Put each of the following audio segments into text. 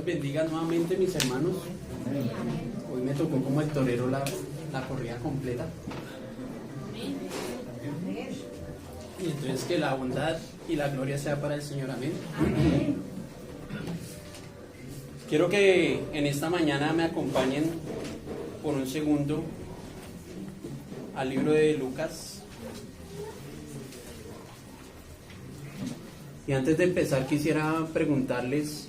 Bendiga nuevamente, mis hermanos. Hoy me tocó como el torero la corrida completa. Y entonces que la bondad y la gloria sea para el Señor. Amén. Quiero que en esta mañana me acompañen por un segundo al libro de Lucas. Y antes de empezar quisiera preguntarles: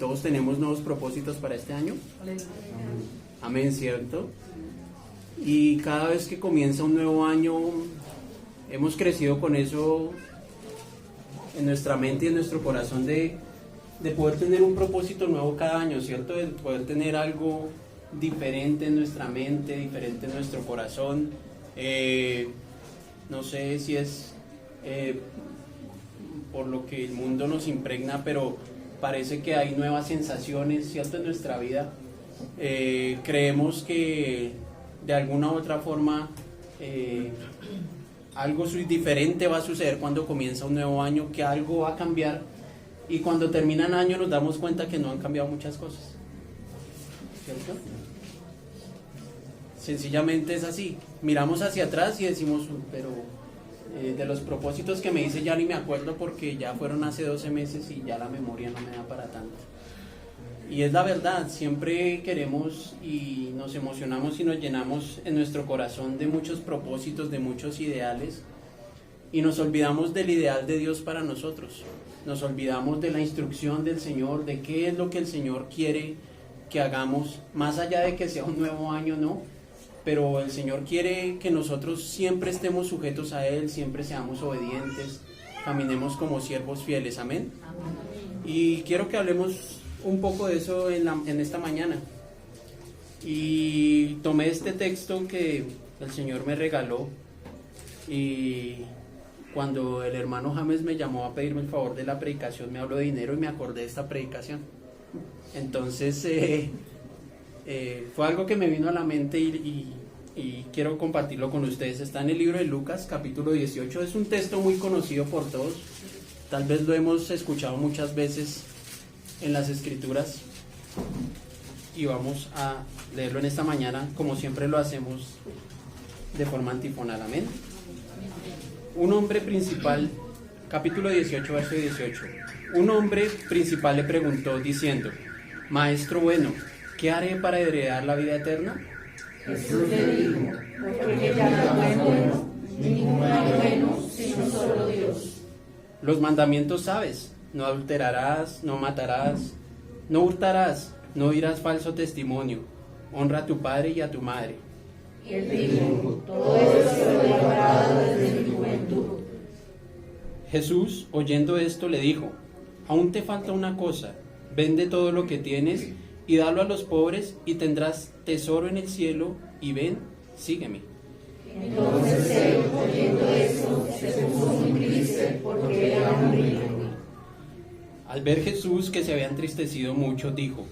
¿todos tenemos nuevos propósitos para este año? Amén, ¿cierto? Y cada vez que comienza un nuevo año, hemos crecido con eso en nuestra mente y en nuestro corazón de poder tener un propósito nuevo cada año, ¿cierto? De poder tener algo diferente en nuestra mente, diferente en nuestro corazón. No sé si es por lo que el mundo nos impregna, pero parece que hay nuevas sensaciones, ¿cierto?, en nuestra vida. Creemos que de alguna u otra forma algo diferente va a suceder cuando comienza un nuevo año, que algo va a cambiar, y cuando termina el año nos damos cuenta que no han cambiado muchas cosas, ¿cierto? Sencillamente es así. Miramos hacia atrás y decimos, pero de los propósitos que me hice ya ni me acuerdo porque ya fueron hace 12 meses y ya la memoria no me da para tanto. Y es la verdad, siempre queremos y nos emocionamos y nos llenamos en nuestro corazón de muchos propósitos, de muchos ideales, y nos olvidamos del ideal de Dios para nosotros. Nos olvidamos de la instrucción del Señor, de qué es lo que el Señor quiere que hagamos, más allá de que sea un nuevo año, ¿no? Pero el Señor quiere que nosotros siempre estemos sujetos a Él, siempre seamos obedientes, caminemos como siervos fieles. Amén. Y quiero que hablemos un poco de eso en esta mañana. Y tomé este texto que el Señor me regaló, y cuando el hermano James me llamó a pedirme el favor de la predicación, me habló de dinero y me acordé de esta predicación. Entonces fue algo que me vino a la mente y quiero compartirlo con ustedes. Está en el libro de Lucas, capítulo 18. Es un texto muy conocido por todos. Tal vez lo hemos escuchado muchas veces en las Escrituras. Y vamos a leerlo en esta mañana, como siempre lo hacemos, de forma antifonal. Amén. Un hombre principal, capítulo 18, verso 18. Un hombre principal le preguntó, diciendo: Maestro bueno, ¿qué haré para heredar la vida eterna? Jesús le dijo: porque ya no hay bueno, ninguno hay bueno, sino solo Dios. Los mandamientos sabes: no adulterarás, no matarás, no hurtarás, no dirás falso testimonio, honra a tu padre y a tu madre. Y él dijo: todo eso lo he guardado desde mi juventud. Jesús, oyendo esto, le dijo: aún te falta una cosa, vende todo lo que tienes y dalo a los pobres, y tendrás tesoro en el cielo, y ven, sígueme. Entonces él, oyendo eso, se puso muy triste porque era muy rico. Al ver Jesús que se había entristecido mucho, dijo: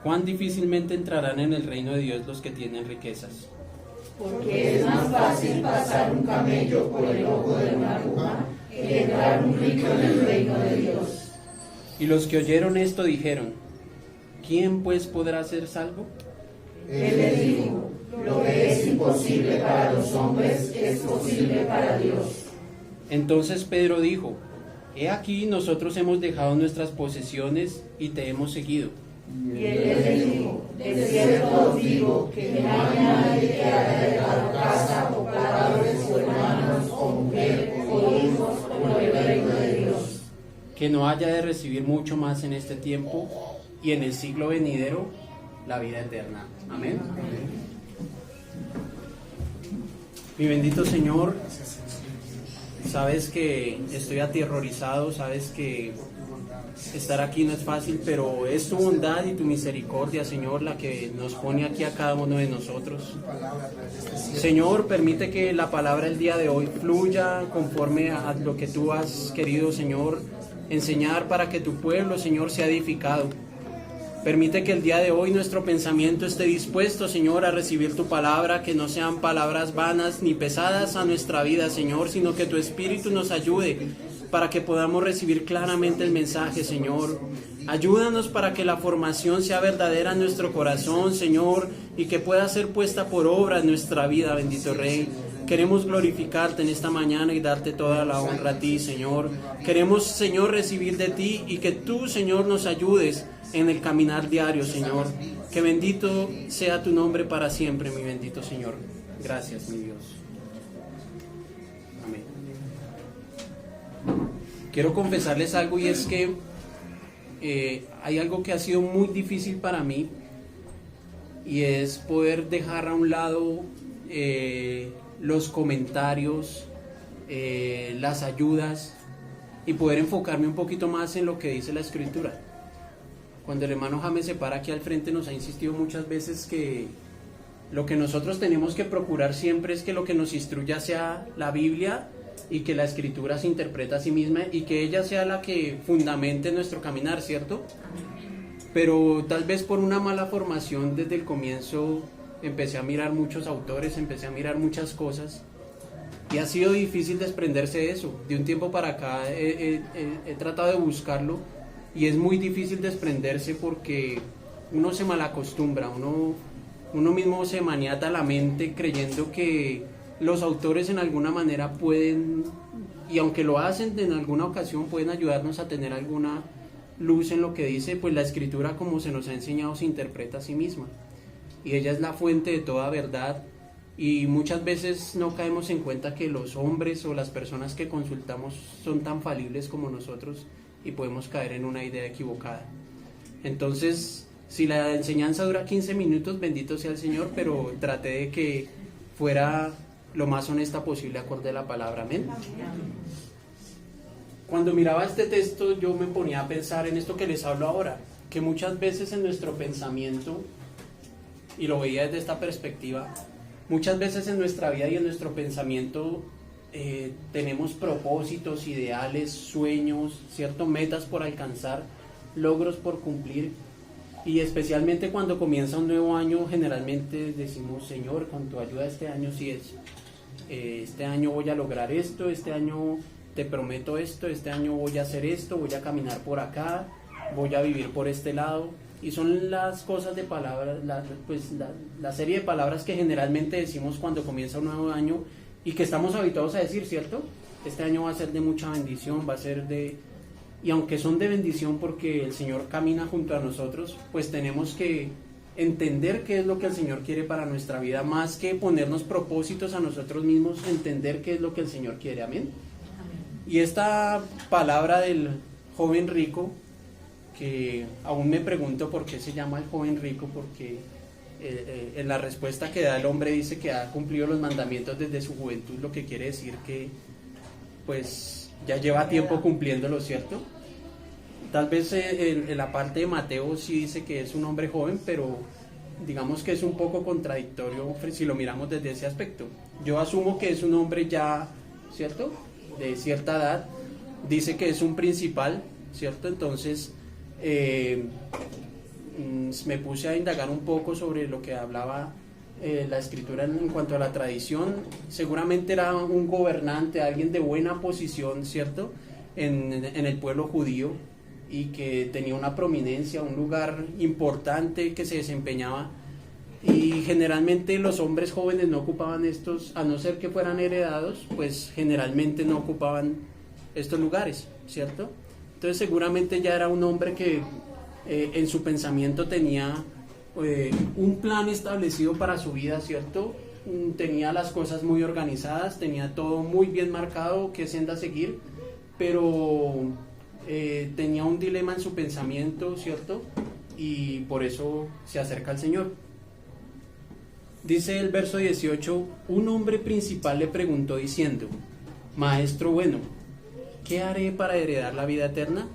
cuán difícilmente entrarán en el reino de Dios los que tienen riquezas. Porque es más fácil pasar un camello por el ojo de una aguja que entrar un rico en el reino de Dios. Y los que oyeron esto dijeron: ¿quién pues podrá ser salvo? Él le dijo: lo que es imposible para los hombres es posible para Dios. Entonces Pedro dijo: he aquí, nosotros hemos dejado nuestras posesiones y te hemos seguido. Y él le dijo: de cierto os digo que no hay nadie que haya dejado casa o padres o hermanos o mujer o hijos por el reino de Dios, que no haya de recibir mucho más en este tiempo y en el siglo venidero la vida eterna. Amén. Mi bendito Señor, sabes que estoy aterrorizado, sabes que estar aquí no es fácil, pero es tu bondad y tu misericordia, Señor, la que nos pone aquí a cada uno de nosotros. Señor, permite que la palabra el día de hoy fluya conforme a lo que tú has querido, Señor, enseñar para que tu pueblo, Señor, sea edificado. Permite que el día de hoy nuestro pensamiento esté dispuesto, Señor, a recibir tu palabra, que no sean palabras vanas ni pesadas a nuestra vida, Señor, sino que tu Espíritu nos ayude para que podamos recibir claramente el mensaje, Señor. Ayúdanos para que la formación sea verdadera en nuestro corazón, Señor, y que pueda ser puesta por obra en nuestra vida, bendito Rey. Queremos glorificarte en esta mañana y darte toda la honra a ti, Señor. Queremos, Señor, recibir de ti y que tú, Señor, nos ayudes en el caminar diario, Señor. Que bendito sea tu nombre para siempre, mi bendito Señor. Gracias, mi Dios. Amén. Quiero confesarles algo, y es que hay algo que ha sido muy difícil para mí, y es poder dejar a un lado los comentarios, las ayudas, y poder enfocarme un poquito más en lo que dice la Escritura. Cuando el hermano James se para aquí al frente, nos ha insistido muchas veces que lo que nosotros tenemos que procurar siempre es que lo que nos instruya sea la Biblia, y que la Escritura se interpreta a sí misma y que ella sea la que fundamente nuestro caminar, ¿cierto? Pero tal vez por una mala formación desde el comienzo empecé a mirar muchos autores, empecé a mirar muchas cosas, y ha sido difícil desprenderse de eso. De un tiempo para acá he tratado de buscarlo, y es muy difícil desprenderse porque uno se malacostumbra, uno mismo se maniata la mente creyendo que los autores en alguna manera pueden, y aunque lo hacen en alguna ocasión, pueden ayudarnos a tener alguna luz en lo que dice. Pues la Escritura, como se nos ha enseñado, se interpreta a sí misma, y ella es la fuente de toda verdad, y muchas veces no caemos en cuenta que los hombres o las personas que consultamos son tan falibles como nosotros, y podemos caer en una idea equivocada. Entonces, si la enseñanza dura 15 minutos, bendito sea el Señor, pero traté de que fuera lo más honesta posible acorde a la palabra. Amén. Cuando miraba este texto, yo me ponía a pensar en esto que les hablo ahora, que muchas veces en nuestro pensamiento, y lo veía desde esta perspectiva, muchas veces en nuestra vida y en nuestro pensamiento tenemos propósitos, ideales, sueños, ¿cierto? Metas por alcanzar, logros por cumplir, y especialmente cuando comienza un nuevo año, generalmente decimos: Señor, con tu ayuda este año sí es. Este año voy a lograr esto, este año te prometo esto, este año voy a hacer esto, voy a caminar por acá, voy a vivir por este lado. Y son las cosas de palabras, la serie de palabras que generalmente decimos cuando comienza un nuevo año, y que estamos habituados a decir, ¿cierto? Este año va a ser de mucha bendición, va a ser de... Y aunque son de bendición porque el Señor camina junto a nosotros, pues tenemos que entender qué es lo que el Señor quiere para nuestra vida, más que ponernos propósitos a nosotros mismos, entender qué es lo que el Señor quiere. Amén. Y esta palabra del joven rico, que aún me pregunto por qué se llama el joven rico, porque en la respuesta que da el hombre dice que ha cumplido los mandamientos desde su juventud, lo que quiere decir que pues ya lleva tiempo cumpliéndolo, ¿cierto? Tal vez en la parte de Mateo sí dice que es un hombre joven, pero digamos que es un poco contradictorio si lo miramos desde ese aspecto. Yo asumo que es un hombre ya, ¿cierto?, de cierta edad. Dice que es un principal, ¿cierto? Entonces me puse a indagar un poco sobre lo que hablaba la Escritura en cuanto a la tradición. Seguramente era un gobernante, alguien de buena posición, ¿cierto?, en el pueblo judío, y que tenía una prominencia, un lugar importante que se desempeñaba. Y generalmente los hombres jóvenes no ocupaban estos, a no ser que fueran heredados, pues generalmente no ocupaban estos lugares, ¿cierto? Entonces seguramente ya era un hombre que en su pensamiento tenía un plan establecido para su vida, ¿cierto? Tenía las cosas muy organizadas, tenía todo muy bien marcado, qué senda seguir, pero tenía un dilema en su pensamiento, ¿cierto? Y por eso se acerca al Señor. Dice el verso 18: un hombre principal le preguntó diciendo: Maestro bueno, ¿qué haré para heredar la vida eterna?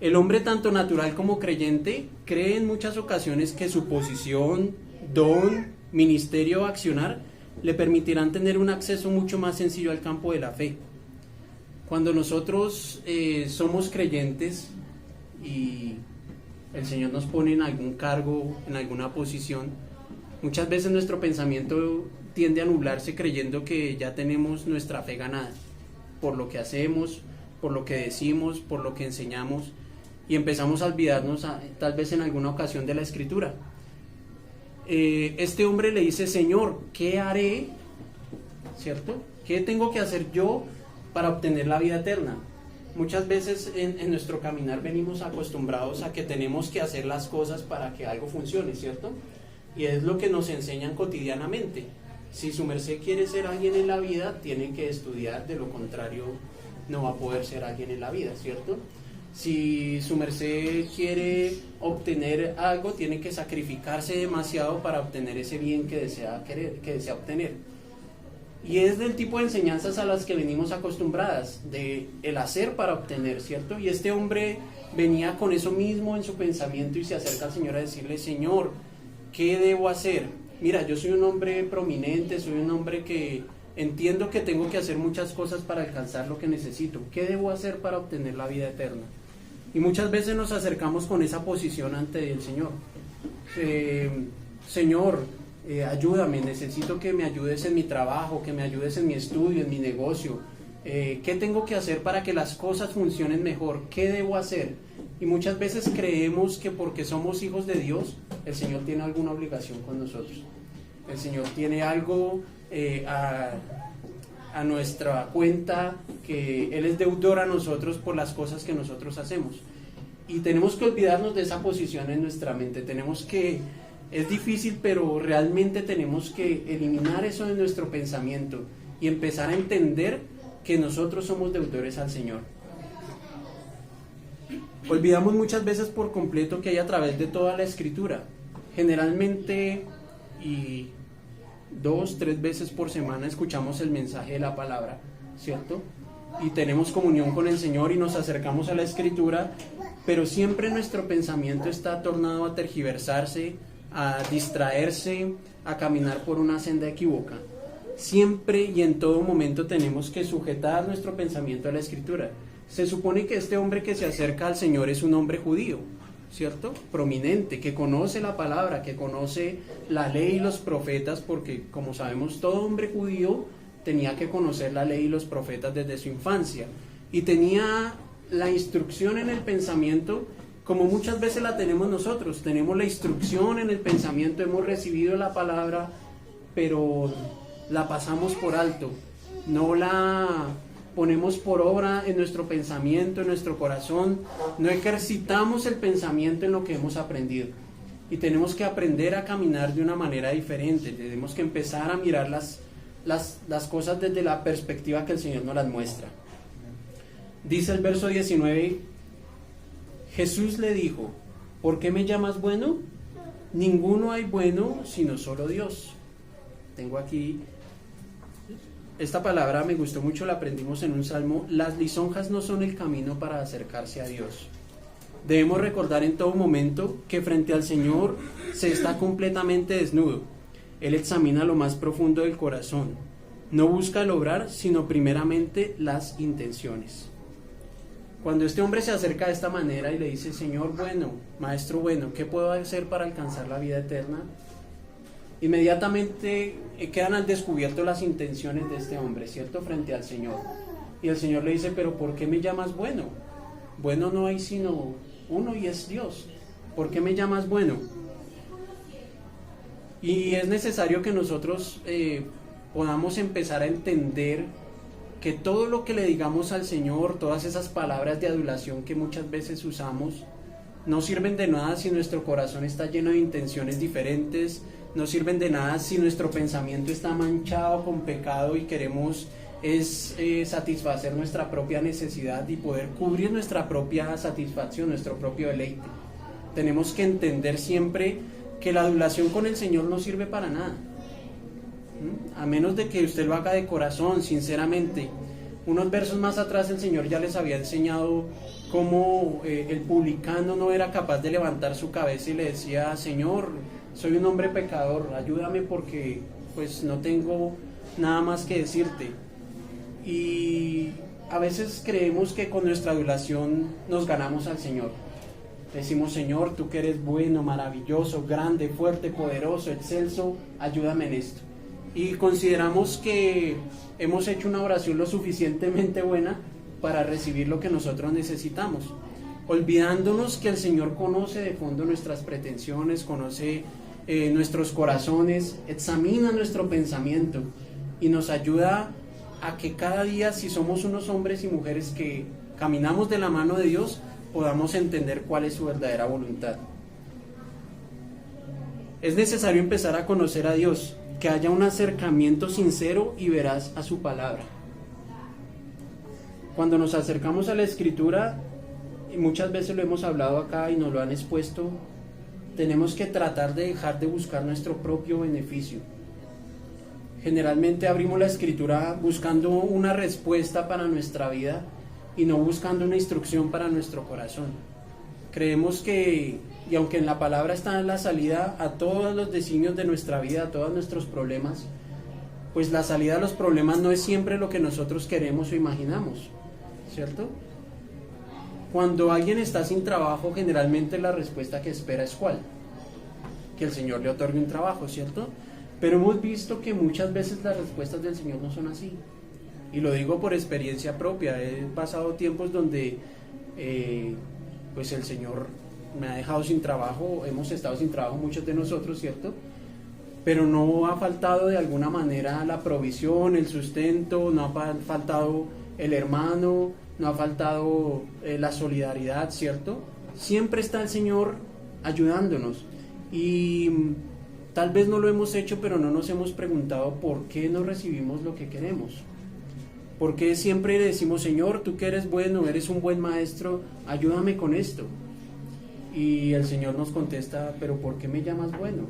El hombre, tanto natural como creyente, cree en muchas ocasiones que su posición, don, ministerio o accionar le permitirán tener un acceso mucho más sencillo al campo de la fe. Cuando nosotros somos creyentes y el Señor nos pone en algún cargo, en alguna posición, muchas veces nuestro pensamiento tiende a nublarse creyendo que ya tenemos nuestra fe ganada, por lo que hacemos, por lo que decimos, por lo que enseñamos, y empezamos a olvidarnos tal vez en alguna ocasión de la Escritura. Este hombre le dice: Señor, ¿qué haré? ¿Cierto? ¿Qué tengo que hacer yo para obtener la vida eterna? Muchas veces en nuestro caminar venimos acostumbrados a que tenemos que hacer las cosas para que algo funcione, ¿cierto? Y es lo que nos enseñan cotidianamente. Si su merced quiere ser alguien en la vida, tiene que estudiar, de lo contrario no va a poder ser alguien en la vida, ¿cierto? Si su merced quiere obtener algo, tiene que sacrificarse demasiado para obtener ese bien que desea obtener. Y es del tipo de enseñanzas a las que venimos acostumbradas, de el hacer para obtener, ¿cierto? Y este hombre venía con eso mismo en su pensamiento y se acerca al Señor a decirle: Señor, ¿qué debo hacer? Mira, yo soy un hombre prominente, soy un hombre que entiendo que tengo que hacer muchas cosas para alcanzar lo que necesito. ¿Qué debo hacer para obtener la vida eterna? Y muchas veces nos acercamos con esa posición ante el Señor. Señor, ayúdame, necesito que me ayudes en mi trabajo, que me ayudes en mi estudio, en mi negocio. ¿Qué tengo que hacer para que las cosas funcionen mejor? ¿Qué debo hacer? Y muchas veces creemos que porque somos hijos de Dios, el Señor tiene alguna obligación con nosotros. El Señor tiene algo a nuestra cuenta, que Él es deudor a nosotros por las cosas que nosotros hacemos. Y tenemos que olvidarnos de esa posición en nuestra mente. Es difícil, pero realmente tenemos que eliminar eso de nuestro pensamiento y empezar a entender que nosotros somos deudores al Señor. Olvidamos muchas veces por completo que hay a través de toda la Escritura. Generalmente, y 2-3 veces por semana escuchamos el mensaje de la palabra, ¿cierto? Y tenemos comunión con el Señor y nos acercamos a la Escritura, pero siempre nuestro pensamiento está tornado a tergiversarse, a distraerse, a caminar por una senda equívoca. Siempre y en todo momento tenemos que sujetar nuestro pensamiento a la Escritura. Se supone que este hombre que se acerca al Señor es un hombre judío, ¿cierto? Prominente, que conoce la palabra, que conoce la ley y los profetas, porque como sabemos, todo hombre judío tenía que conocer la ley y los profetas desde su infancia, y tenía la instrucción en el pensamiento, como muchas veces la tenemos nosotros. Tenemos la instrucción en el pensamiento, hemos recibido la palabra, pero la pasamos por alto, no la ponemos por obra en nuestro pensamiento, en nuestro corazón, no ejercitamos el pensamiento en lo que hemos aprendido. Y tenemos que aprender a caminar de una manera diferente. Tenemos que empezar a mirar las cosas desde la perspectiva que el Señor nos las muestra. Dice el verso 19: Jesús le dijo: ¿por qué me llamas bueno? Ninguno hay bueno sino solo Dios. Tengo aquí esta palabra, me gustó mucho, la aprendimos en un salmo. Las lisonjas no son el camino para acercarse a Dios. Debemos recordar en todo momento que frente al Señor se está completamente desnudo. Él examina lo más profundo del corazón. No busca lograr, sino primeramente las intenciones. Cuando este hombre se acerca de esta manera y le dice: Señor bueno, Maestro bueno, ¿qué puedo hacer para alcanzar la vida eterna? Inmediatamente quedan al descubierto las intenciones de este hombre, ¿cierto? Frente al Señor. Y el Señor le dice: pero ¿por qué me llamas bueno? Bueno no hay sino uno, y es Dios. ¿Por qué me llamas bueno? Y es necesario que nosotros podamos empezar a entender que todo lo que le digamos al Señor, todas esas palabras de adulación que muchas veces usamos, no sirven de nada si nuestro corazón está lleno de intenciones diferentes. No sirven de nada si nuestro pensamiento está manchado con pecado y queremos satisfacer nuestra propia necesidad y poder cubrir nuestra propia satisfacción, nuestro propio deleite. Tenemos que entender siempre que la adulación con el Señor no sirve para nada, a menos de que usted lo haga de corazón, sinceramente. Unos versos más atrás el Señor ya les había enseñado cómo el publicano no era capaz de levantar su cabeza y le decía: Señor, soy un hombre pecador, ayúdame porque pues no tengo nada más que decirte. Y a veces creemos que con nuestra adulación nos ganamos al Señor. Decimos: Señor, tú que eres bueno, maravilloso, grande, fuerte, poderoso, excelso, ayúdame en esto. Y consideramos que hemos hecho una oración lo suficientemente buena para recibir lo que nosotros necesitamos, olvidándonos que el Señor conoce de fondo nuestras pretensiones, conoce nuestros corazones, examina nuestro pensamiento y nos ayuda a que cada día, si somos unos hombres y mujeres que caminamos de la mano de Dios, podamos entender cuál es su verdadera voluntad. Es necesario empezar a conocer a Dios, que haya un acercamiento sincero y veraz a su palabra. Cuando nos acercamos a la Escritura, y muchas veces lo hemos hablado acá y nos lo han expuesto, tenemos que tratar de dejar de buscar nuestro propio beneficio. Generalmente abrimos la Escritura buscando una respuesta para nuestra vida y no buscando una instrucción para nuestro corazón. Creemos que, y aunque en la palabra está la salida a todos los designios de nuestra vida, a todos nuestros problemas, pues la salida a los problemas no es siempre lo que nosotros queremos o imaginamos, ¿cierto? Cuando alguien está sin trabajo, generalmente la respuesta que espera es ¿cuál? Que el Señor le otorgue un trabajo, ¿cierto? Pero hemos visto que muchas veces las respuestas del Señor no son así. Y lo digo por experiencia propia. He pasado tiempos donde pues el Señor me ha dejado sin trabajo, hemos estado sin trabajo muchos de nosotros, ¿cierto? Pero no ha faltado de alguna manera la provisión, el sustento, no ha faltado el hermano, no ha faltado la solidaridad, ¿cierto? Siempre está el Señor ayudándonos. Y tal vez no lo hemos hecho, pero no nos hemos preguntado por qué no recibimos lo que queremos. ¿Por qué siempre le decimos: Señor, tú que eres bueno, eres un buen maestro, ayúdame con esto? Y el Señor nos contesta: ¿pero por qué me llamas bueno?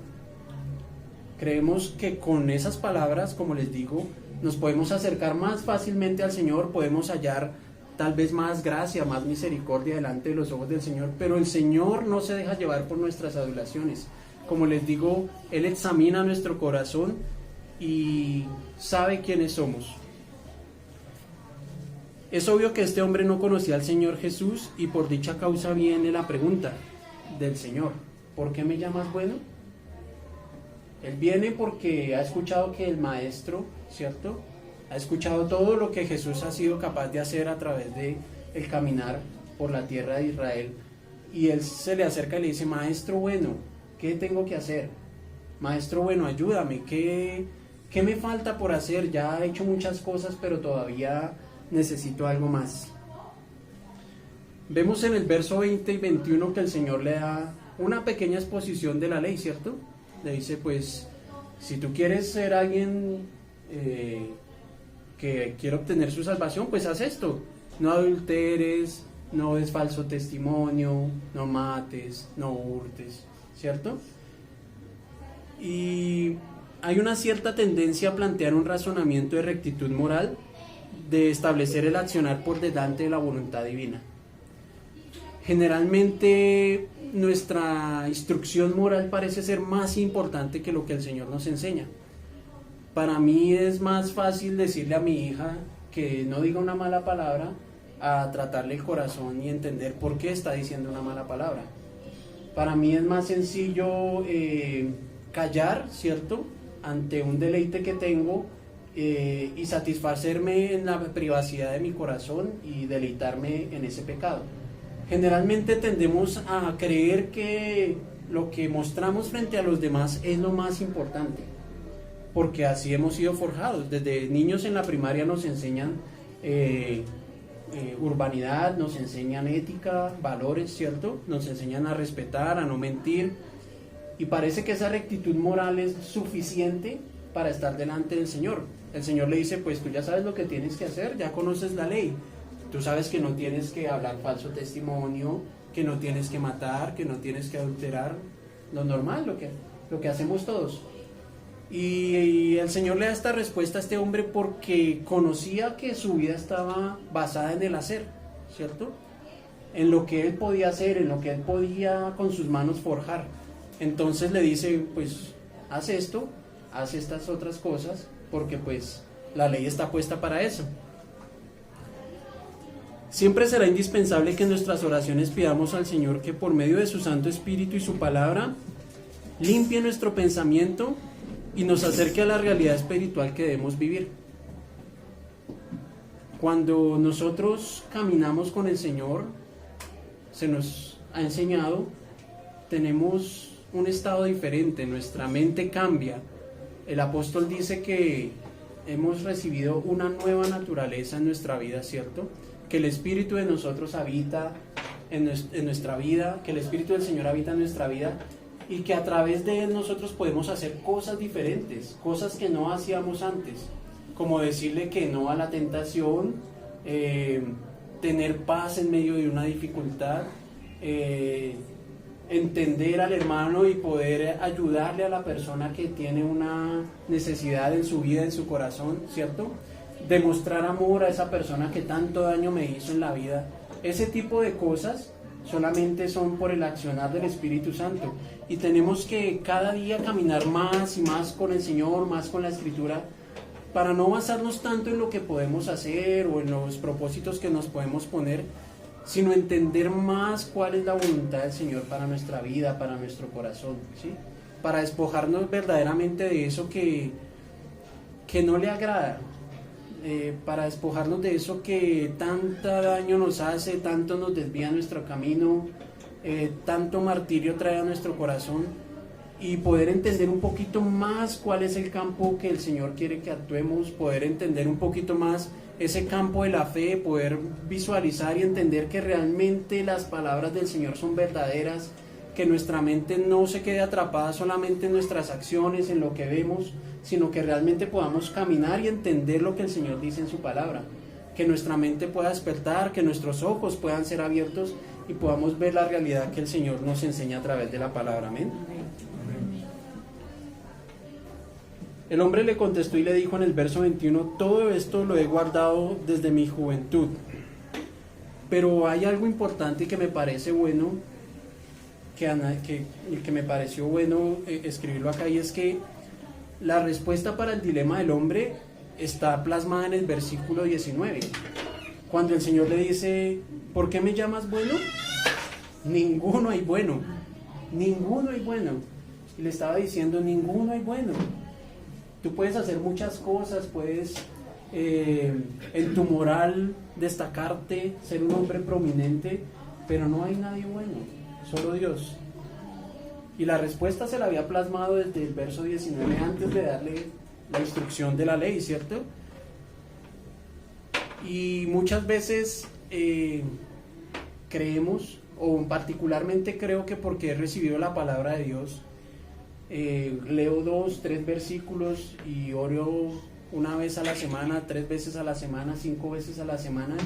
Creemos que con esas palabras, como les digo, nos podemos acercar más fácilmente al Señor, podemos hallar tal vez más gracia, más misericordia delante de los ojos del Señor, pero el Señor no se deja llevar por nuestras adulaciones. Como les digo, Él examina nuestro corazón y sabe quiénes somos. Es obvio que este hombre no conocía al Señor Jesús y por dicha causa viene la pregunta del Señor: ¿por qué me llamas bueno? Él viene porque ha escuchado que el Maestro, ¿cierto?, ha escuchado todo lo que Jesús ha sido capaz de hacer a través de el caminar por la tierra de Israel, y él se le acerca y le dice: Maestro bueno, ¿qué tengo que hacer? Maestro bueno, ayúdame, ¿qué me falta por hacer? Ya he hecho muchas cosas, pero todavía necesito algo más. Vemos en el verso 20 y 21 que el Señor le da una pequeña exposición de la ley, ¿cierto? Le dice: pues, si tú quieres ser alguien que quiere obtener su salvación, pues haz esto: no adulteres, no des falso testimonio, no mates, no hurtes, ¿cierto? Y hay una cierta tendencia a plantear un razonamiento de rectitud moral, de establecer el accionar por delante de la voluntad divina. Generalmente nuestra instrucción moral parece ser más importante que lo que el Señor nos enseña. Para mí es más fácil decirle a mi hija que no diga una mala palabra a tratarle el corazón y entender por qué está diciendo una mala palabra. Para mí es más sencillo callar, ¿cierto?, ante un deleite que tengo y satisfacerme en la privacidad de mi corazón y deleitarme en ese pecado. Generalmente tendemos a creer que lo que mostramos frente a los demás es lo más importante, porque así hemos sido forjados. Desde niños en la primaria nos enseñan urbanidad, nos enseñan ética, valores, ¿cierto? Nos enseñan a respetar, a no mentir, y parece que esa rectitud moral es suficiente para estar delante del Señor. El Señor le dice: pues tú ya sabes lo que tienes que hacer, ya conoces la ley. Tú sabes que no tienes que hablar falso testimonio, que no tienes que matar, que no tienes que adulterar, lo normal, lo que hacemos todos. Y el Señor le da esta respuesta a este hombre porque conocía que su vida estaba basada en el hacer, ¿cierto? En lo que él podía hacer, en lo que él podía con sus manos forjar. Entonces le dice, pues, haz esto, haz estas otras cosas, porque pues la ley está puesta para eso. Siempre será indispensable que en nuestras oraciones pidamos al Señor que por medio de su Santo Espíritu y su palabra limpie nuestro pensamiento y nos acerque a la realidad espiritual que debemos vivir. Cuando nosotros caminamos con el Señor, se nos ha enseñado, tenemos un estado diferente, nuestra mente cambia. El apóstol dice que hemos recibido una nueva naturaleza en nuestra vida, ¿cierto? Que el Espíritu de nosotros habita en nuestra vida, que el Espíritu del Señor habita en nuestra vida, y que a través de él nosotros podemos hacer cosas diferentes, cosas que no hacíamos antes, como decirle que no a la tentación, tener paz en medio de una dificultad, entender al hermano y poder ayudarle a la persona que tiene una necesidad en su vida, en su corazón, ¿cierto? Demostrar amor a esa persona que tanto daño me hizo en la vida. Ese tipo de cosas solamente son por el accionar del Espíritu Santo, y tenemos que cada día caminar más y más con el Señor, más con la Escritura, para no basarnos tanto en lo que podemos hacer o en los propósitos que nos podemos poner, sino entender más cuál es la voluntad del Señor para nuestra vida, para nuestro corazón, ¿sí? Para despojarnos verdaderamente de eso que no le agrada, para despojarnos de eso que tanto daño nos hace, tanto nos desvía nuestro camino, tanto martirio trae a nuestro corazón, y poder entender un poquito más cuál es el campo que el Señor quiere que actuemos, poder entender un poquito más ese campo de la fe, poder visualizar y entender que realmente las palabras del Señor son verdaderas, que nuestra mente no se quede atrapada solamente en nuestras acciones, en lo que vemos, sino que realmente podamos caminar y entender lo que el Señor dice en su palabra, que nuestra mente pueda despertar, que nuestros ojos puedan ser abiertos y podamos ver la realidad que el Señor nos enseña a través de la palabra. Amén. El hombre le contestó y le dijo en el verso 21, todo esto lo he guardado desde mi juventud. Pero hay algo importante que me parece bueno, que me pareció bueno escribirlo acá, y es que la respuesta para el dilema del hombre está plasmada en el versículo 19. Cuando el Señor le dice, ¿por qué me llamas bueno? Ninguno hay bueno, ninguno hay bueno. Y le estaba diciendo, ninguno hay bueno. Tú puedes hacer muchas cosas, puedes en tu moral destacarte, ser un hombre prominente, pero no hay nadie bueno, solo Dios. Y la respuesta se la había plasmado desde el verso 19, antes de darle la instrucción de la ley, ¿cierto? Y muchas veces creemos, o particularmente creo que porque he recibido la palabra de Dios, leo 2, 3 versículos y oro una vez a la semana, 3 veces a la semana, 5 veces a la semana,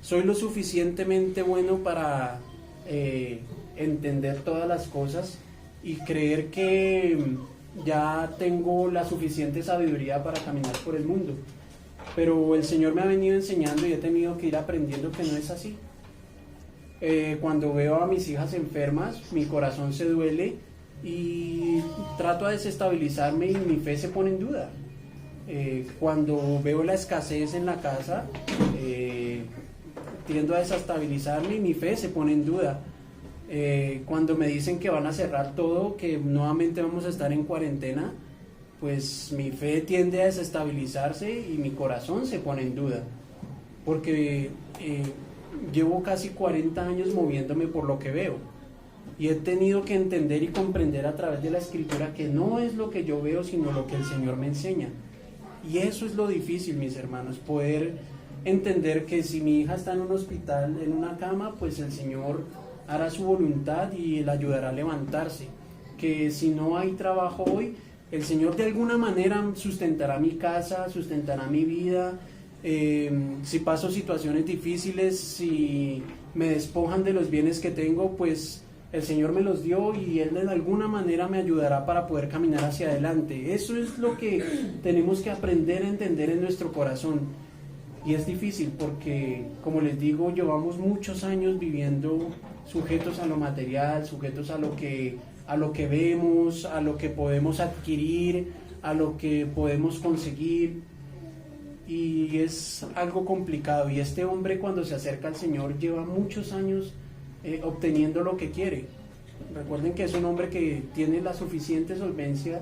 soy lo suficientemente bueno para entender todas las cosas y creer que ya tengo la suficiente sabiduría para caminar por el mundo. Pero el Señor me ha venido enseñando y he tenido que ir aprendiendo que no es así. Cuando veo a mis hijas enfermas, mi corazón se duele y trato de desestabilizarme y mi fe se pone en duda. Cuando veo la escasez en la casa, tiendo a desestabilizarme y mi fe se pone en duda. Cuando me dicen que van a cerrar todo, que nuevamente vamos a estar en cuarentena, pues mi fe tiende a desestabilizarse y mi corazón se pone en duda, porque llevo casi 40 años moviéndome por lo que veo, y he tenido que entender y comprender a través de la Escritura que no es lo que yo veo, sino lo que el Señor me enseña. Y eso es lo difícil, mis hermanos, poder entender que si mi hija está en un hospital, en una cama, pues el Señor hará su voluntad y la ayudará a levantarse. Que si no hay trabajo hoy, el Señor de alguna manera sustentará mi casa, sustentará mi vida. Si paso situaciones difíciles, si me despojan de los bienes que tengo, pues el Señor me los dio y Él de alguna manera me ayudará para poder caminar hacia adelante. Eso es lo que tenemos que aprender a entender en nuestro corazón. Y es difícil porque, como les digo, llevamos muchos años viviendo sujetos a lo material, sujetos a lo que vemos, a lo que podemos adquirir, a lo que podemos conseguir. Y es algo complicado. Y este hombre, cuando se acerca al Señor, lleva muchos años obteniendo lo que quiere. Recuerden que es un hombre que tiene la suficiente solvencia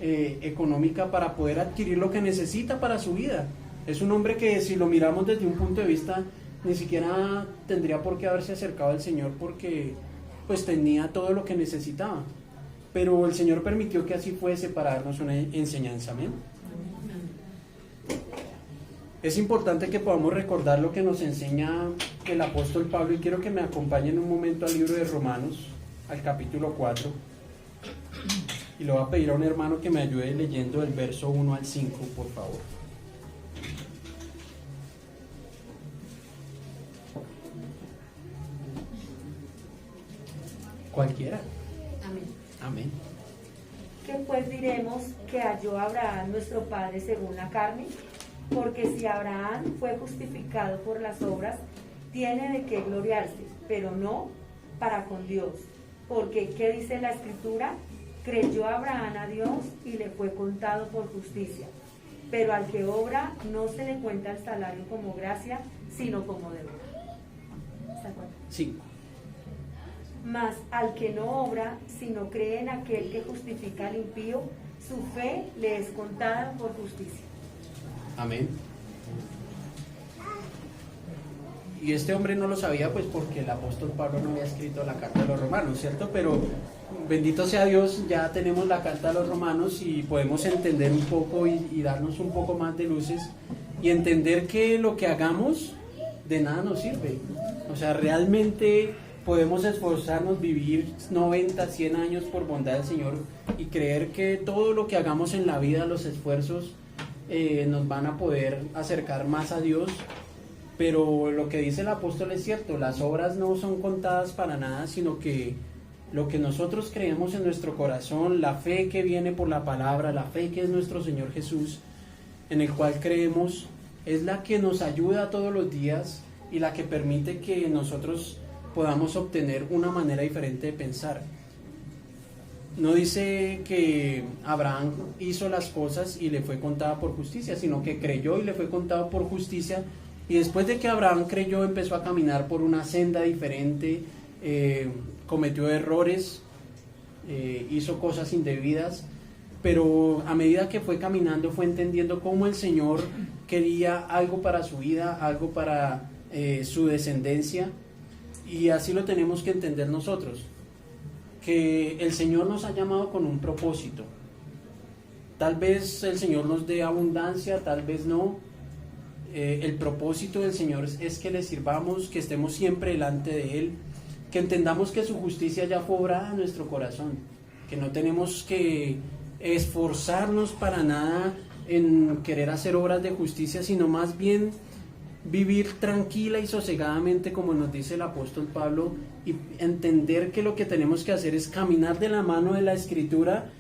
económica para poder adquirir lo que necesita para su vida. Es un hombre que, si lo miramos desde un punto de vista, ni siquiera tendría por qué haberse acercado al Señor, porque pues tenía todo lo que necesitaba. Pero el Señor permitió que así fuese para darnos una enseñanza. Amén. Es importante que podamos recordar lo que nos enseña el apóstol Pablo, y quiero que me acompañen un momento al libro de Romanos, al capítulo 4, y le voy a pedir a un hermano que me ayude leyendo el verso 1 al 5, por favor. Cualquiera. Amén. Amén. ¿Qué pues diremos que halló Abraham nuestro padre según la carne? Porque si Abraham fue justificado por las obras, tiene de qué gloriarse, pero no para con Dios. Porque, ¿qué dice la Escritura? Creyó Abraham a Dios y le fue contado por justicia. Pero al que obra no se le cuenta el salario como gracia, sino como deuda. ¿Se acuerdan? 5. Mas al que no obra, sino cree en aquel que justifica al impío, su fe le es contada por justicia. Amén. Y este hombre no lo sabía, pues porque el apóstol Pablo no había escrito la carta a los romanos, ¿cierto? Pero bendito sea Dios, ya tenemos la carta a los romanos y podemos entender un poco y darnos un poco más de luces y entender que lo que hagamos de nada nos sirve. O sea, realmente podemos esforzarnos, vivir 90, 100 años por bondad del Señor y creer que todo lo que hagamos en la vida, los esfuerzos, nos van a poder acercar más a Dios. Pero lo que dice el apóstol es cierto, las obras no son contadas para nada, sino que lo que nosotros creemos en nuestro corazón, la fe que viene por la palabra, la fe que es nuestro Señor Jesús, en el cual creemos, es la que nos ayuda todos los días y la que permite que nosotros podamos obtener una manera diferente de pensar. No dice que Abraham hizo las cosas y le fue contada por justicia, sino que creyó y le fue contado por justicia. Y después de que Abraham creyó, empezó a caminar por una senda diferente, cometió errores, hizo cosas indebidas, pero a medida que fue caminando fue entendiendo cómo el Señor quería algo para su vida, algo para su descendencia, y así lo tenemos que entender nosotros, que el Señor nos ha llamado con un propósito. Tal vez el Señor nos dé abundancia, tal vez no. El propósito del Señor es que le sirvamos, que estemos siempre delante de Él, que entendamos que su justicia ya fue obrada en nuestro corazón, que no tenemos que esforzarnos para nada en querer hacer obras de justicia, sino más bien vivir tranquila y sosegadamente, como nos dice el apóstol Pablo, y entender que lo que tenemos que hacer es caminar de la mano de la Escritura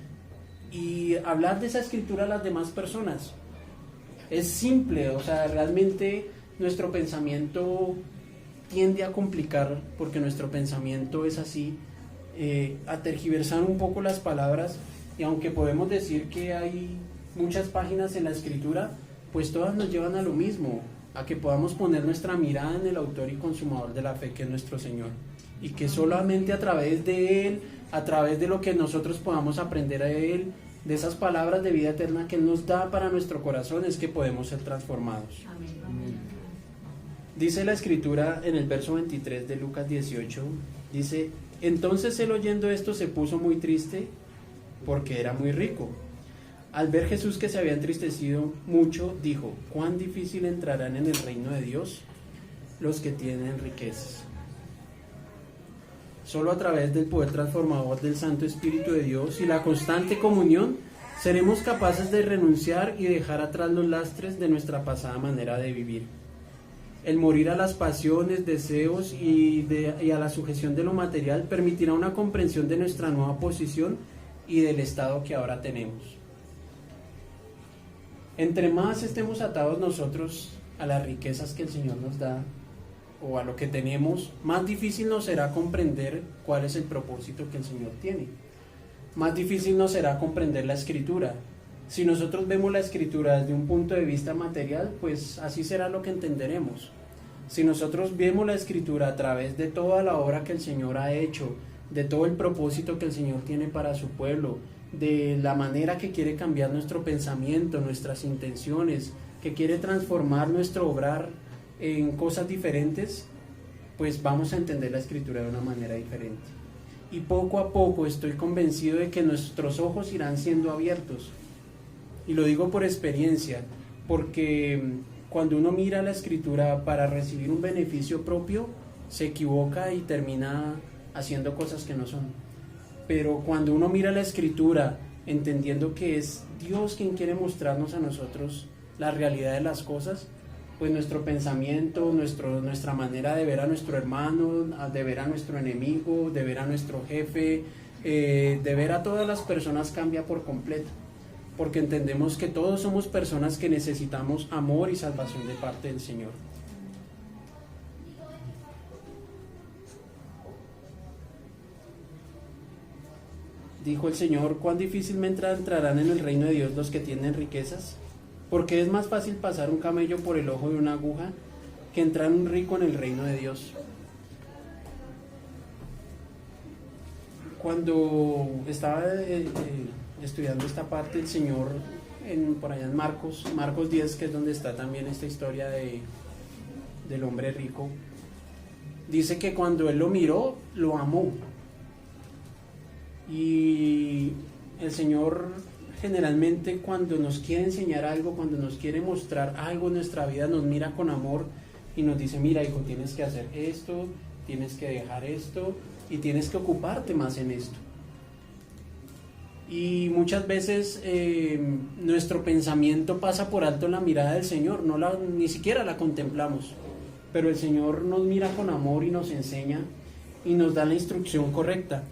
y hablar de esa Escritura a las demás personas. Es simple, o sea, realmente nuestro pensamiento tiende a complicar, porque nuestro pensamiento es así, a tergiversar un poco las palabras, y aunque podemos decir que hay muchas páginas en la Escritura, pues todas nos llevan a lo mismo, a que podamos poner nuestra mirada en el autor y consumador de la fe, que es nuestro Señor, y que solamente a través de Él, a través de lo que nosotros podamos aprender de Él, de esas palabras de vida eterna que Él nos da para nuestro corazón, es que podemos ser transformados. Amén. Dice la Escritura en el verso 23 de Lucas 18, dice: entonces él, oyendo esto, se puso muy triste porque era muy rico. Al ver Jesús que se había entristecido mucho, dijo: cuán difícil entrarán en el reino de Dios los que tienen riquezas. Solo a través del poder transformador del Santo Espíritu de Dios y la constante comunión seremos capaces de renunciar y dejar atrás los lastres de nuestra pasada manera de vivir. El morir a las pasiones, deseos y a la sujeción de lo material permitirá una comprensión de nuestra nueva posición y del estado que ahora tenemos. Entre más estemos atados nosotros a las riquezas que el Señor nos da o a lo que tenemos, más difícil nos será comprender cuál es el propósito que el Señor tiene. Más difícil nos será comprender la Escritura. Si nosotros vemos la Escritura desde un punto de vista material, pues así será lo que entenderemos. Si nosotros vemos la Escritura a través de toda la obra que el Señor ha hecho, de todo el propósito que el Señor tiene para su pueblo, de la manera que quiere cambiar nuestro pensamiento, nuestras intenciones, que quiere transformar nuestro obrar en cosas diferentes, pues vamos a entender la Escritura de una manera diferente. Y poco a poco estoy convencido de que nuestros ojos irán siendo abiertos. Y lo digo por experiencia, porque cuando uno mira la Escritura para recibir un beneficio propio, se equivoca y termina haciendo cosas que no son. Pero cuando uno mira la Escritura entendiendo que es Dios quien quiere mostrarnos a nosotros la realidad de las cosas, pues nuestro pensamiento, nuestra manera de ver a nuestro hermano, de ver a nuestro enemigo, de ver a nuestro jefe, de ver a todas las personas cambia por completo, porque entendemos que todos somos personas que necesitamos amor y salvación de parte del Señor. Dijo el Señor: ¿cuán difícilmente entrarán en el reino de Dios los que tienen riquezas? Porque es más fácil pasar un camello por el ojo de una aguja que entrar un rico en el reino de Dios. Cuando estaba estudiando esta parte, el Señor, por allá en Marcos 10, que es donde está también esta historia del hombre rico, dice que cuando él lo miró, lo amó. Y el Señor generalmente, cuando nos quiere enseñar algo, cuando nos quiere mostrar algo en nuestra vida, nos mira con amor y nos dice: mira, hijo, tienes que hacer esto, tienes que dejar esto y tienes que ocuparte más en esto. Y muchas veces nuestro pensamiento pasa por alto la mirada del Señor, ni siquiera la contemplamos, pero el Señor nos mira con amor y nos enseña y nos da la instrucción correcta.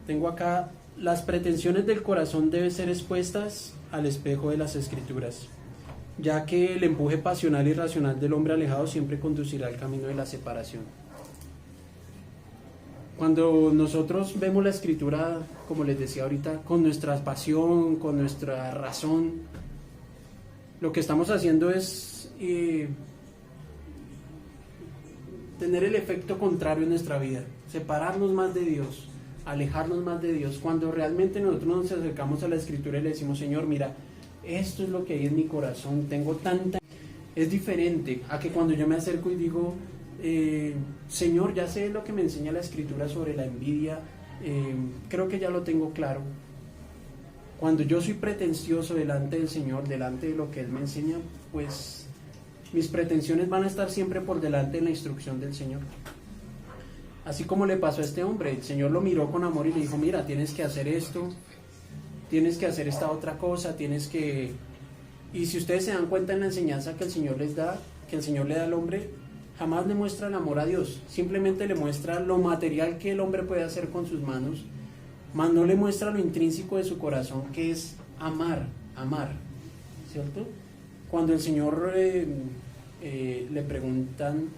Tengo acá: las pretensiones del corazón deben ser expuestas al espejo de las Escrituras, ya que el empuje pasional y racional del hombre alejado siempre conducirá al camino de la separación. Cuando nosotros vemos la Escritura, como les decía ahorita, con nuestra pasión, con nuestra razón, lo que estamos haciendo es tener el efecto contrario en nuestra vida, separarnos más de Dios, alejarnos más de Dios, cuando realmente nosotros nos acercamos a la Escritura y le decimos: Señor, mira, esto es lo que hay en mi corazón, tengo tanta... Es diferente a que cuando yo me acerco y digo: Señor, ya sé lo que me enseña la Escritura sobre la envidia, creo que ya lo tengo claro. Cuando yo soy pretencioso delante del Señor, delante de lo que Él me enseña, pues mis pretensiones van a estar siempre por delante de la instrucción del Señor. Así como le pasó a este hombre, el Señor lo miró con amor y le dijo: mira, tienes que hacer esto, tienes que hacer esta otra cosa, tienes que... Y si ustedes se dan cuenta en la enseñanza que el Señor les da, que el Señor le da al hombre, jamás le muestra el amor a Dios, simplemente le muestra lo material que el hombre puede hacer con sus manos, mas no le muestra lo intrínseco de su corazón, que es amar, ¿cierto? Cuando el Señor le preguntan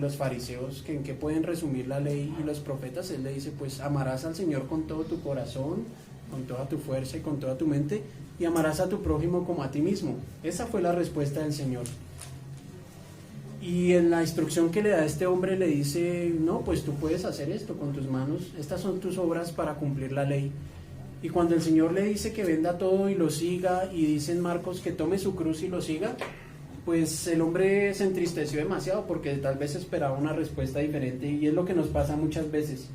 los fariseos que en qué pueden resumir la ley y los profetas, Él le dice: pues amarás al Señor con todo tu corazón, con toda tu fuerza y con toda tu mente, y amarás a tu prójimo como a ti mismo. Esa fue la respuesta del Señor. Y en la instrucción que le da a este hombre le dice: no, pues tú puedes hacer esto con tus manos, estas son tus obras para cumplir la ley. Y cuando el Señor le dice que venda todo y lo siga, y dice en Marcos que tome su cruz y lo siga, pues el hombre se entristeció demasiado, porque tal vez esperaba una respuesta diferente. Y es lo que nos pasa muchas veces.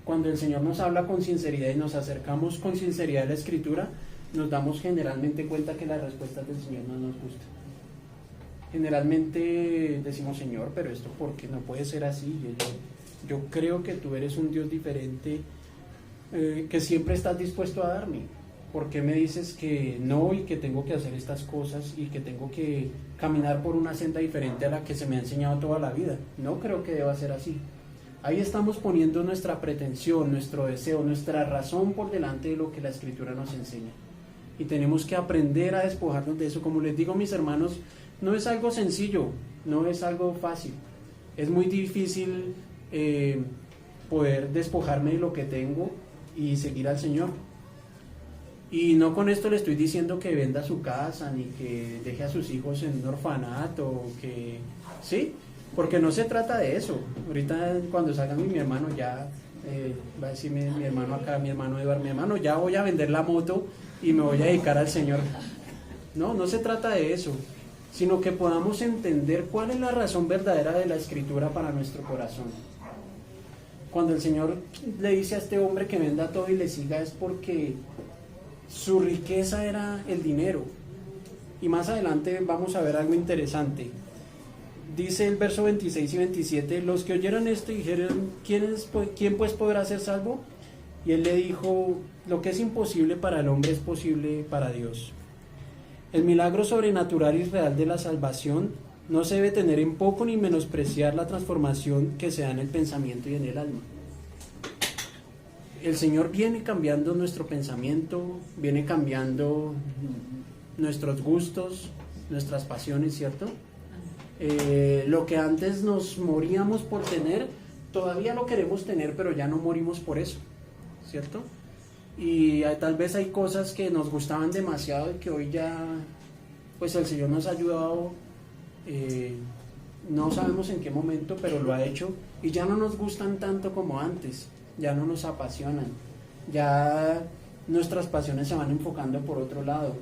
Cuando el Señor nos habla con sinceridad y nos acercamos con sinceridad a la Escritura, nos damos generalmente cuenta que las respuestas del Señor no nos gustan. Generalmente decimos: Señor, pero esto ¿por qué no puede ser así? Yo creo que tú eres un Dios diferente, que siempre estás dispuesto a darme. ¿por qué me dices que no y que tengo que hacer estas cosas y que tengo que caminar por una senda diferente a la que se me ha enseñado toda la vida? No creo que deba ser así. Ahí estamos poniendo nuestra pretensión, nuestro deseo, nuestra razón por delante de lo que la Escritura nos enseña. Y tenemos que aprender a despojarnos de eso. Como les digo, mis hermanos, no es algo sencillo, no es algo fácil. Es muy difícil poder despojarme de lo que tengo y seguir al Señor. Y no con esto le estoy diciendo que venda su casa, ni que deje a sus hijos en un orfanato, que sí, porque no se trata de eso. Ahorita cuando salga mi hermano ya, va a decir mi hermano acá, mi hermano Eduardo, mi hermano, ya voy a vender la moto y me voy a dedicar al Señor. No, no se trata de eso, sino que podamos entender cuál es la razón verdadera de la Escritura para nuestro corazón. Cuando el Señor le dice a este hombre que venda todo y le siga, es porque su riqueza era el dinero. Y más adelante vamos a ver algo interesante. Dice el verso 26 y 27, los que oyeron esto dijeron, ¿quién pues podrá ser salvo? Y él le dijo, lo que es imposible para el hombre es posible para Dios. El milagro sobrenatural y real de la salvación no se debe tener en poco ni menospreciar la transformación que se da en el pensamiento y en el alma. El Señor viene cambiando nuestro pensamiento, viene cambiando nuestros gustos, nuestras pasiones, ¿cierto? Lo que antes nos moríamos por tener, todavía lo queremos tener, pero ya no morimos por eso, ¿cierto? Y tal vez hay cosas que nos gustaban demasiado y que hoy ya, pues el Señor nos ha ayudado, no sabemos en qué momento, pero lo ha hecho, y ya no nos gustan tanto como antes, ya no nos apasionan, ya nuestras pasiones se van enfocando por otro lado.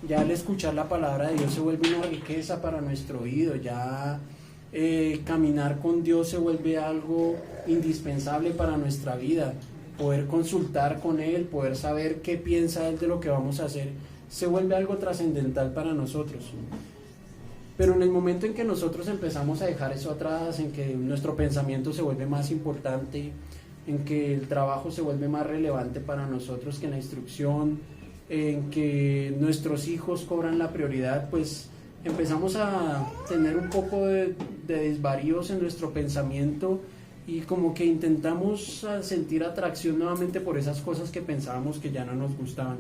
Ya al escuchar la palabra de Dios se vuelve una riqueza para nuestro oído, ya caminar con Dios se vuelve algo indispensable para nuestra vida, poder consultar con Él, poder saber qué piensa Él de lo que vamos a hacer, se vuelve algo trascendental para nosotros. Pero en el momento en que nosotros empezamos a dejar eso atrás, en que nuestro pensamiento se vuelve más importante, en que el trabajo se vuelve más relevante para nosotros que la instrucción, en que nuestros hijos cobran la prioridad, pues empezamos a tener un poco de desvaríos en nuestro pensamiento y como que intentamos sentir atracción nuevamente por esas cosas que pensábamos que ya no nos gustaban.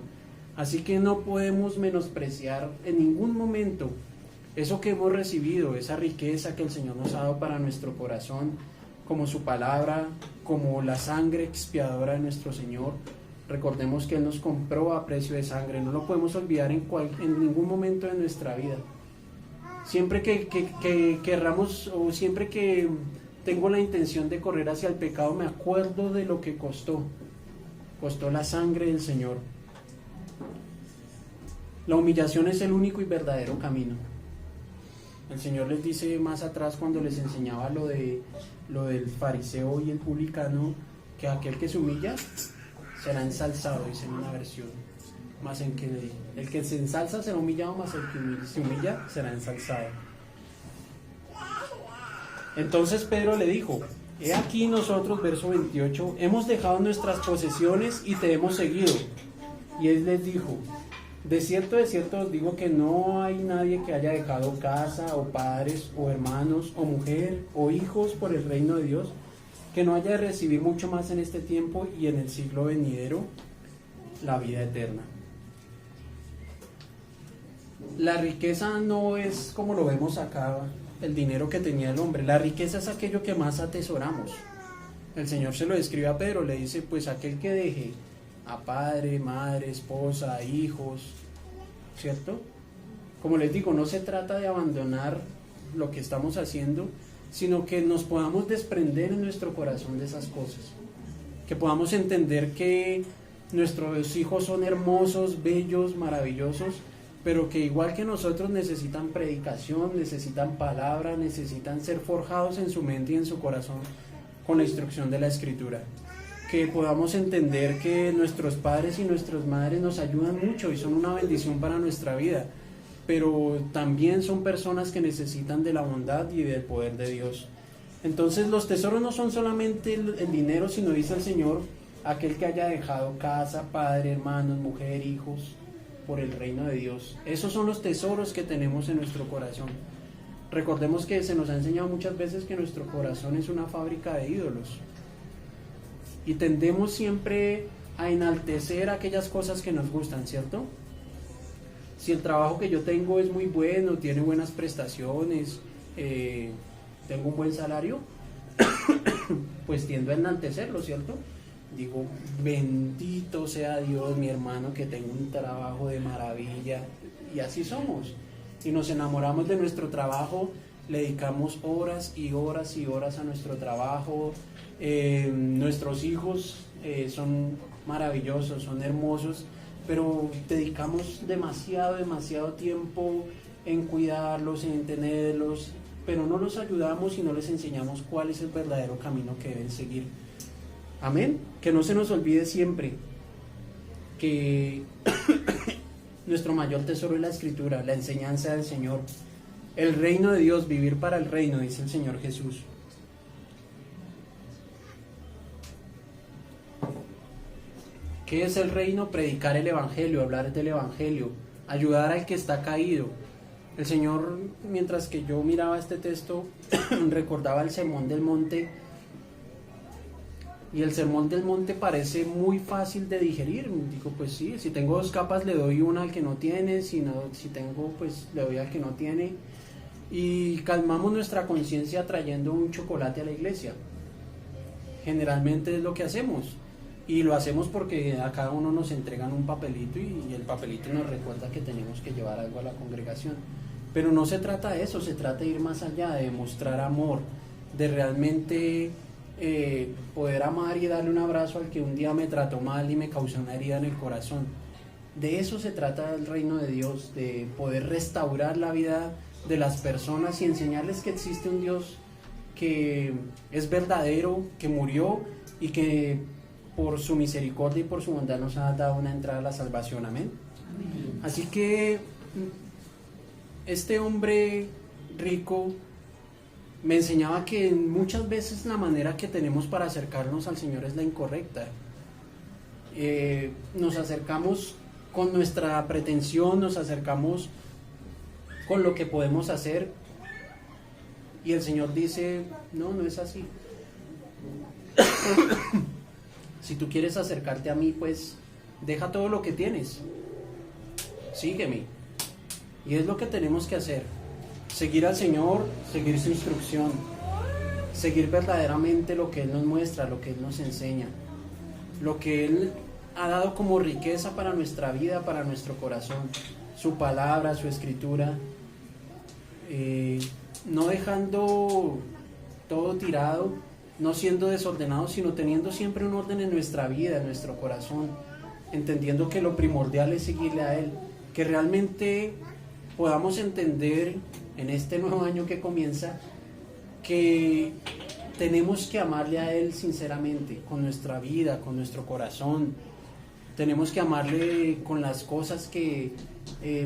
Así que no podemos menospreciar en ningún momento eso que hemos recibido, esa riqueza que el Señor nos ha dado para nuestro corazón, como su palabra, como la sangre expiadora de nuestro Señor. Recordemos que Él nos compró a precio de sangre, no lo podemos olvidar en ningún momento de nuestra vida. Siempre que querramos, o siempre que tengo la intención de correr hacia el pecado, me acuerdo de lo que costó la sangre del Señor. La humillación es el único y verdadero camino. El Señor les dice más atrás, cuando les enseñaba lo del fariseo y el publicano, que aquel que se humilla será ensalzado, dice en una versión, más en que el que se ensalza será humillado, más el que se humilla será ensalzado. Entonces Pedro le dijo, he aquí nosotros, verso 28, hemos dejado nuestras posesiones y te hemos seguido. Y él les dijo, de cierto os digo que no hay nadie que haya dejado casa, o padres, o hermanos, o mujer, o hijos por el reino de Dios, que no haya de recibir mucho más en este tiempo y en el siglo venidero la vida eterna. La riqueza no es como lo vemos acá, el dinero que tenía el hombre. La riqueza es aquello que más atesoramos. El Señor se lo describe a Pedro, le dice, pues aquel que deje a padre, madre, esposa, hijos, ¿cierto? Como les digo, no se trata de abandonar lo que estamos haciendo, sino que nos podamos desprender en nuestro corazón de esas cosas, que podamos entender que nuestros hijos son hermosos, bellos, maravillosos, pero que igual que nosotros necesitan predicación, necesitan palabra, necesitan ser forjados en su mente y en su corazón con la instrucción de la Escritura. Que podamos entender que nuestros padres y nuestras madres nos ayudan mucho y son una bendición para nuestra vida, pero también son personas que necesitan de la bondad y del poder de Dios. Entonces los tesoros no son solamente el dinero, sino, dice el Señor, aquel que haya dejado casa, padre, hermanos, mujer, hijos, por el reino de Dios. Esos son los tesoros que tenemos en nuestro corazón. Recordemos que se nos ha enseñado muchas veces que nuestro corazón es una fábrica de ídolos. Y tendemos siempre a enaltecer aquellas cosas que nos gustan, ¿cierto? Si el trabajo que yo tengo es muy bueno, tiene buenas prestaciones, tengo un buen salario, pues tiendo a enaltecerlo, ¿cierto? Digo, bendito sea Dios, mi hermano, que tengo un trabajo de maravilla. Y así somos. Y nos enamoramos de nuestro trabajo, le dedicamos horas y horas y horas a nuestro trabajo. Nuestros hijos son maravillosos, son hermosos, pero dedicamos demasiado tiempo en cuidarlos, en tenerlos, pero no los ayudamos y no les enseñamos cuál es el verdadero camino que deben seguir. Amén. Que no se nos olvide siempre que nuestro mayor tesoro es la Escritura, la enseñanza del Señor, el reino de Dios, vivir para el reino, dice el Señor Jesús. ¿Qué es el reino? Predicar el Evangelio, hablar del Evangelio, ayudar al que está caído. El Señor, mientras que yo miraba este texto, recordaba el Sermón del Monte. Y el Sermón del Monte parece muy fácil de digerir. Digo, pues sí, si tengo 2 capas le doy una al que no tiene, si tengo, pues le doy al que no tiene. Y calmamos nuestra conciencia trayendo un chocolate a la iglesia. Generalmente es lo que hacemos. Y lo hacemos porque a cada uno nos entregan un papelito y el papelito nos recuerda que tenemos que llevar algo a la congregación. Pero no se trata de eso, se trata de ir más allá, de mostrar amor, de realmente poder amar y darle un abrazo al que un día me trató mal y me causó una herida en el corazón. De eso se trata el reino de Dios, de poder restaurar la vida de las personas y enseñarles que existe un Dios que es verdadero, que murió y que por su misericordia y por su bondad nos ha dado una entrada a la salvación. Amén. Así que este hombre rico me enseñaba que muchas veces la manera que tenemos para acercarnos al Señor es la incorrecta. Nos acercamos con nuestra pretensión, nos acercamos con lo que podemos hacer y el Señor dice, no es así. Si tú quieres acercarte a mí, pues deja todo lo que tienes, sígueme. Y es lo que tenemos que hacer, seguir al Señor, seguir su instrucción, seguir verdaderamente lo que Él nos muestra, lo que Él nos enseña, lo que Él ha dado como riqueza para nuestra vida, para nuestro corazón, su palabra, su escritura, no dejando todo tirado, no siendo desordenados, sino teniendo siempre un orden en nuestra vida, en nuestro corazón, entendiendo que lo primordial es seguirle a Él, que realmente podamos entender en este nuevo año que comienza que tenemos que amarle a Él sinceramente, con nuestra vida, con nuestro corazón. Tenemos que amarle con las cosas que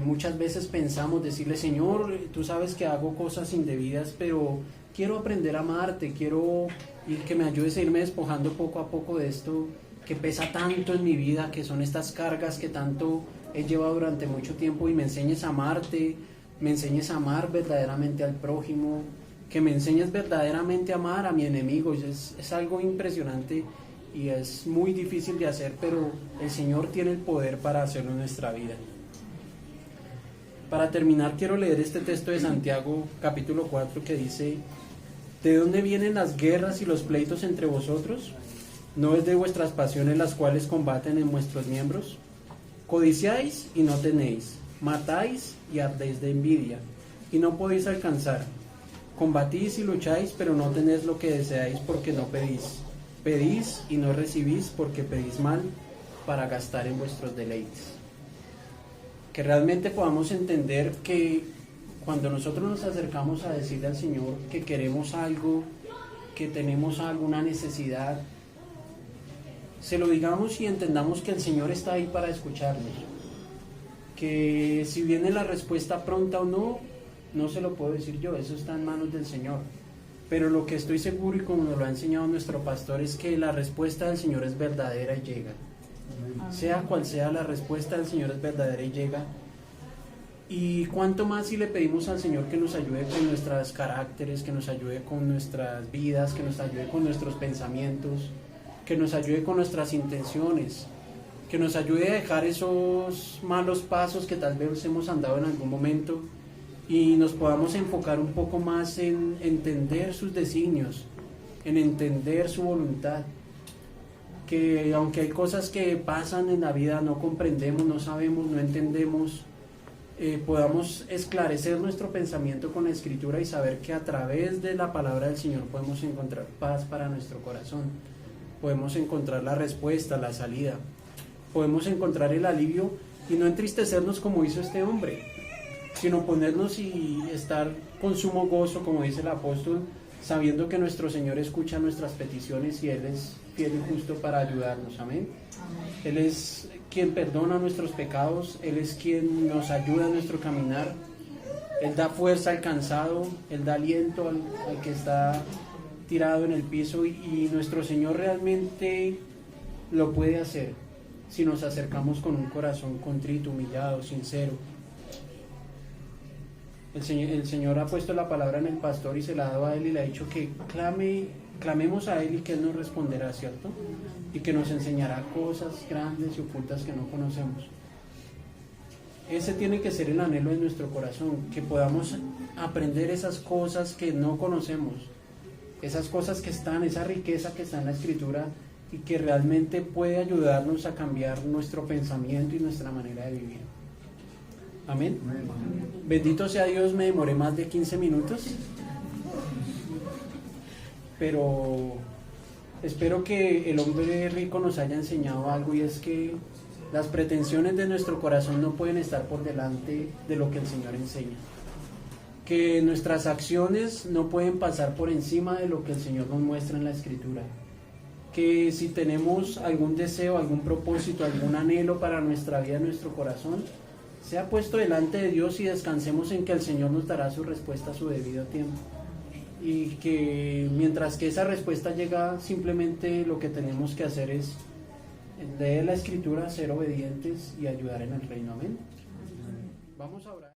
muchas veces pensamos, decirle, Señor, tú sabes que hago cosas indebidas, pero quiero aprender a amarte, quiero y que me ayudes a irme despojando poco a poco de esto que pesa tanto en mi vida, que son estas cargas que tanto he llevado durante mucho tiempo, y me enseñes a amarte, me enseñes a amar verdaderamente al prójimo, que me enseñes verdaderamente a amar a mi enemigo. Es algo impresionante y es muy difícil de hacer, pero el Señor tiene el poder para hacerlo en nuestra vida. Para terminar, quiero leer este texto de Santiago, capítulo 4, que dice: ¿de dónde vienen las guerras y los pleitos entre vosotros? ¿No es de vuestras pasiones las cuales combaten en vuestros miembros? Codiciáis y no tenéis, matáis y ardéis de envidia, y no podéis alcanzar. Combatís y lucháis, pero no tenéis lo que deseáis porque no pedís. Pedís y no recibís porque pedís mal, para gastar en vuestros deleites. Que realmente podamos entender que cuando nosotros nos acercamos a decirle al Señor que queremos algo, que tenemos alguna necesidad, se lo digamos y entendamos que el Señor está ahí para escucharnos. Que si viene la respuesta pronta o no, no se lo puedo decir yo, eso está en manos del Señor. pero lo que estoy seguro y como nos lo ha enseñado nuestro pastor es que la respuesta del Señor es verdadera y llega. Sea cual sea la respuesta del Señor es verdadera y llega. Y cuánto más si le pedimos al Señor que nos ayude con nuestros caracteres, que nos ayude con nuestras vidas, que nos ayude con nuestros pensamientos, que nos ayude con nuestras intenciones, que nos ayude a dejar esos malos pasos que tal vez hemos andado en algún momento y nos podamos enfocar un poco más en entender sus designios, en entender su voluntad. Que aunque hay cosas que pasan en la vida, no comprendemos, no sabemos, no entendemos, podamos esclarecer nuestro pensamiento con la Escritura y saber que a través de la palabra del Señor podemos encontrar paz para nuestro corazón, podemos encontrar la respuesta, la salida, podemos encontrar el alivio y no entristecernos como hizo este hombre, sino ponernos y estar con sumo gozo, como dice el apóstol, sabiendo que nuestro Señor escucha nuestras peticiones y Él es fiel y justo para ayudarnos. Amén. Él es quien perdona nuestros pecados, Él es quien nos ayuda en nuestro caminar, Él da fuerza al cansado, Él da aliento al que está tirado en el piso y nuestro Señor realmente lo puede hacer si nos acercamos con un corazón contrito, humillado, sincero. El Señor ha puesto la palabra en el pastor y se la ha dado a él y le ha dicho que clamemos a Él y que Él nos responderá, ¿cierto? Y que nos enseñará cosas grandes y ocultas que no conocemos. Ese tiene que ser el anhelo de nuestro corazón, que podamos aprender esas cosas que no conocemos, esas cosas que están, esa riqueza que está en la Escritura y que realmente puede ayudarnos a cambiar nuestro pensamiento y nuestra manera de vivir. Amén. Bendito sea Dios, me demoré más de 15 minutos, pero espero que el hombre rico nos haya enseñado algo, y es que las pretensiones de nuestro corazón no pueden estar por delante de lo que el Señor enseña, que nuestras acciones no pueden pasar por encima de lo que el Señor nos muestra en la Escritura, que si tenemos algún deseo, algún propósito, algún anhelo para nuestra vida, nuestro corazón, sea puesto delante de Dios y descansemos en que el Señor nos dará su respuesta a su debido tiempo. Y que mientras que esa respuesta llega, simplemente lo que tenemos que hacer es leer la Escritura, ser obedientes y ayudar en el reino. Amén. Vamos a orar.